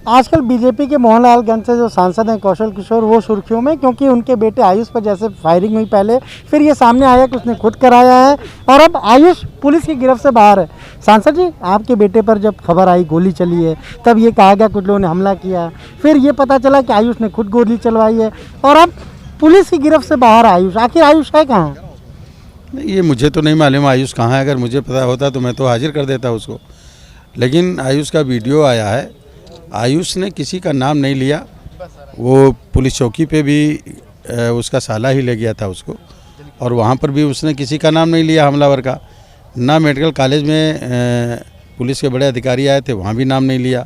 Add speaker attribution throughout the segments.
Speaker 1: आजकल बीजेपी के मोहनलालगंज से जो सांसद हैं कौशल किशोर, वो सुर्खियों में, क्योंकि उनके बेटे आयुष पर जैसे फायरिंग हुई पहले, फिर ये सामने आया कि उसने खुद कराया है और अब आयुष पुलिस की गिरफ्त से बाहर है। सांसद जी, आपके बेटे पर जब खबर आई गोली चली है, तब ये कहा गया कुछ लोगों ने हमला किया, फिर ये पता चला कि आयुष ने खुद गोली चलवाई है और अब पुलिस की गिरफ्त से बाहर आयुष। आखिर आयुष है कहाँ?
Speaker 2: ये मुझे तो नहीं मालूम आयुष कहाँ है। अगर मुझे पता होता तो मैं तो हाजिर कर देता उसको। लेकिन आयुष का वीडियो आया है, आयुष ने किसी का नाम नहीं लिया। वो पुलिस चौकी पे भी उसका साला ही ले गया था उसको, और वहाँ पर भी उसने किसी का नाम नहीं लिया हमलावर का। ना मेडिकल कॉलेज में पुलिस के बड़े अधिकारी आए थे, वहाँ भी नाम नहीं लिया।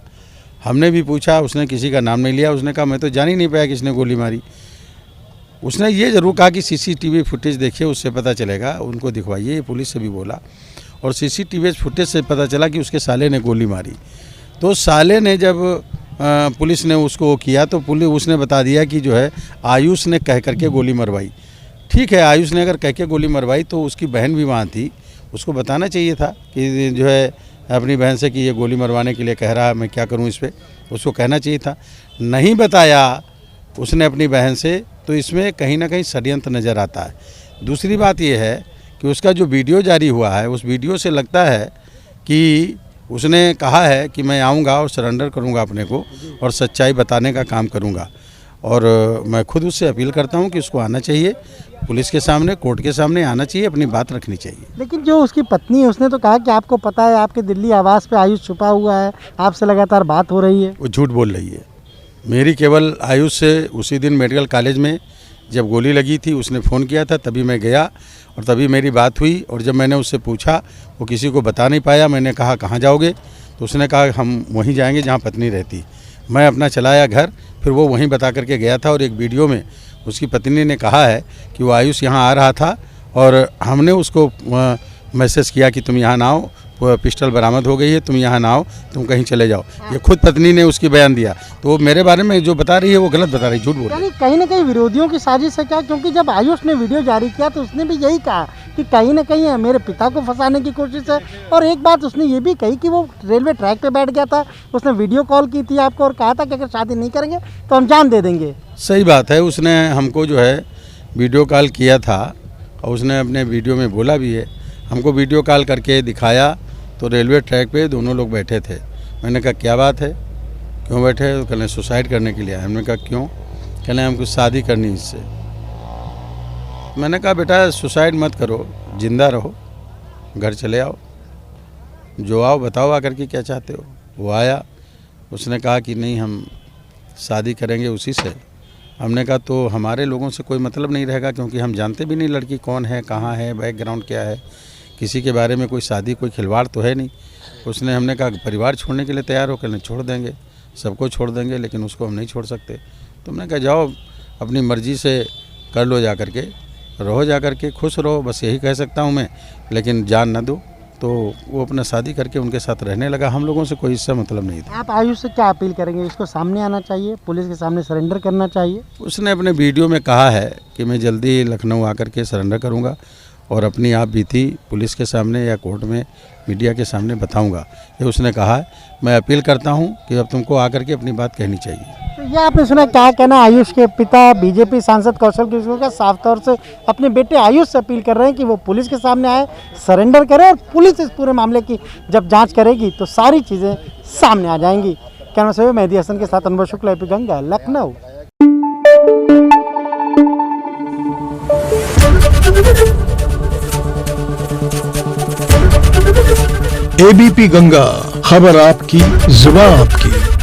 Speaker 2: हमने भी पूछा, उसने किसी का नाम नहीं लिया। उसने कहा मैं तो जान ही नहीं पाया किसने गोली मारी। उसने ये ज़रूर कहा कि सीसीटीवी फुटेज देखिए, उससे पता चलेगा, उनको दिखवाइए। पुलिस से भी बोला और सीसीटीवी फुटेज से पता चला कि उसके साले ने गोली मारी। तो साले ने जब पुलिस ने उसको किया तो पुलिस उसने बता दिया कि जो है आयुष ने कह करके गोली मरवाई। ठीक है, आयुष ने अगर कह के गोली मरवाई तो उसकी बहन भी वहाँ थी, उसको बताना चाहिए था कि जो है अपनी बहन से कि ये गोली मरवाने के लिए कह रहा है, मैं क्या करूँ इस पर। उसको कहना चाहिए था, नहीं बताया उसने अपनी बहन से। तो इसमें कहीं ना कहीं षड्यंत्र नज़र आता है। दूसरी बात यह है कि उसका जो वीडियो जारी हुआ है, उस वीडियो से लगता है कि उसने कहा है कि मैं आऊँगा और सरेंडर करूँगा अपने को और सच्चाई बताने का काम करूँगा। और मैं खुद उससे अपील करता हूँ कि उसको आना चाहिए, पुलिस के सामने, कोर्ट के सामने आना चाहिए, अपनी बात रखनी चाहिए।
Speaker 1: लेकिन जो उसकी पत्नी है, उसने तो कहा कि आपको पता है आपके दिल्ली आवास पे आयुष छुपा हुआ है, आपसे लगातार बात हो रही है।
Speaker 2: वो झूठ बोल रही है। मेरी केवल आयुष से उसी दिन मेडिकल कॉलेज में जब गोली लगी थी उसने फ़ोन किया था, तभी मैं गया और तभी मेरी बात हुई। और जब मैंने उससे पूछा, वो किसी को बता नहीं पाया। मैंने कहा कहाँ जाओगे, तो उसने कहा हम वहीं जाएंगे जहाँ पत्नी रहती। मैं अपना चलाया घर, फिर वो वहीं बता करके गया था। और एक वीडियो में उसकी पत्नी ने कहा है कि वो आयुष यहाँ आ रहा था और हमने उसको मैसेज किया कि तुम यहाँ ना आओ, पिस्टल बरामद हो गई है, तुम यहाँ ना आओ, तुम कहीं चले जाओ। ये खुद पत्नी ने उसकी बयान दिया। तो वो मेरे बारे में जो बता रही है वो गलत बता रही है, झूठ बोल रही है।
Speaker 1: कहीं ना कहीं विरोधियों की साजिश है क्या? क्योंकि जब आयुष ने वीडियो जारी किया तो उसने भी यही कहा कि कहीं ना कहीं मेरे पिता को फंसाने की कोशिश है। और एक बात उसने ये भी कही कि वो रेलवे ट्रैक पे बैठ गया था, उसने वीडियो कॉल की थी आपको और कहा था कि अगर शादी नहीं करेंगे तो हम जान दे देंगे।
Speaker 2: सही बात है, उसने हमको जो है वीडियो कॉल किया था और उसने अपने वीडियो में बोला भी है। हमको वीडियो कॉल करके दिखाया तो रेलवे ट्रैक पे दोनों लोग बैठे थे। मैंने कहा क्या बात है, क्यों बैठे? तो कहने सुसाइड करने के लिए। हमने कहा क्यों? कहने हमको शादी करनी इससे। मैंने कहा बेटा सुसाइड मत करो, जिंदा रहो, घर चले आओ, जो आओ बताओ आकर के क्या चाहते हो। वो आया, उसने कहा कि नहीं हम शादी करेंगे उसी से। हमने कहा तो हमारे लोगों से कोई मतलब नहीं रहेगा, क्योंकि हम जानते भी नहीं लड़की कौन है, कहाँ है, बैकग्राउंड क्या है, किसी के बारे में कोई शादी कोई खिलवाड़ तो है नहीं। उसने हमने कहा परिवार छोड़ने के लिए तैयार हो, कहने छोड़ देंगे, सबको छोड़ देंगे, लेकिन उसको हम नहीं छोड़ सकते। तो हमने कहा जाओ अपनी मर्ज़ी से कर लो, जा कर के रहो, जा कर के खुश रहो, बस यही कह सकता हूँ मैं, लेकिन जान न दो। तो वो अपना शादी करके उनके साथ रहने लगा। हम लोगों से कोई इससे मतलब नहीं था।
Speaker 1: आप आयुष से क्या अपील करेंगे? इसको सामने आना चाहिए, पुलिस के सामने सरेंडर करना चाहिए?
Speaker 2: उसने अपने वीडियो में कहा है कि मैं जल्दी लखनऊ आकर के सरेंडर करूँगा और अपनी आप बीती पुलिस के सामने या कोर्ट में मीडिया के सामने बताऊंगा, ये उसने कहा है। मैं अपील करता हूं कि अब तुमको आकर के अपनी बात कहनी चाहिए।
Speaker 1: तो ये आपने सुना, क्या कहना आयुष के पिता बीजेपी सांसद कौशल किशोर का साफ तौर से अपने बेटे आयुष से अपील कर रहे हैं कि वो पुलिस के सामने आए, सरेंडर करें और पुलिस इस पूरे मामले की जब जाँच करेगी तो सारी चीज़ें सामने आ जाएंगी। कैमरा से मेहदी हसन के साथ अनुभव शुक्ला, एपी गंगा, लखनऊ।
Speaker 3: एबीपी गंगा, खबर आपकी, जुबान आपकी।